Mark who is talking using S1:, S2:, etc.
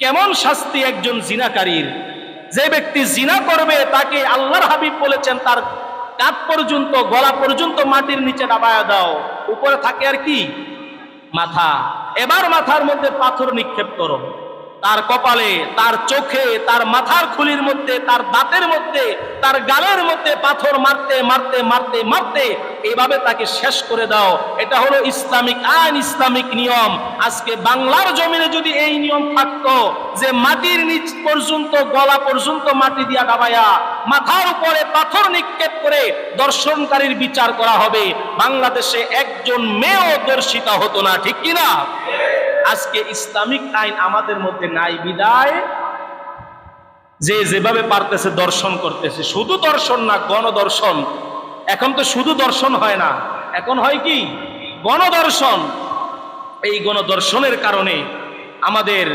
S1: কেমন শাস্তি একজন জিনাকারীর। যে ব্যক্তি জিনা করবে তাকে আল্লাহর হাবিব বলেছেন তার কাঁধ পর্যন্ত, গলা পর্যন্ত মাটির নিচে নামায়া দাও, উপরে থাকে আর কি মাথা। এবার মাথার মধ্যে পাথর নিক্ষেপ করো, তার কপালে, তার চোখে, তার মাথার খুলির মধ্যে, তার দাঁতের মধ্যে, তার গালের মধ্যে পাথর মারতে মারতে মারতে মারতে এইভাবে তাকে শেষ করে দাও। এটা হলো ইসলামিক আইন, ইসলামিক নিয়ম। আজকে বাংলার জমিনে যদি এই নিয়ম থাকতো যে মাটির নিচ পর্যন্ত, গলা পর্যন্ত মাটি দিয়া ডাবায়া মাথার উপরে পাথর নিক্ষেপ করে দর্শনকারীর বিচার করা হবে, বাংলাদেশে একজন মেয়েও দর্শিত হতো না, ঠিক কিনা? আজকে ইসলামিক আইন আমাদের মধ্যে নাই বিদায় যে যেভাবে পারতেছে দর্শন করতেছে। শুধু দর্শন না, গণদর্শন। এখন তো শুধু দর্শন হয় না, এখন হয় কি গণদর্শন। এই গণদর্শনের কারণে আমাদের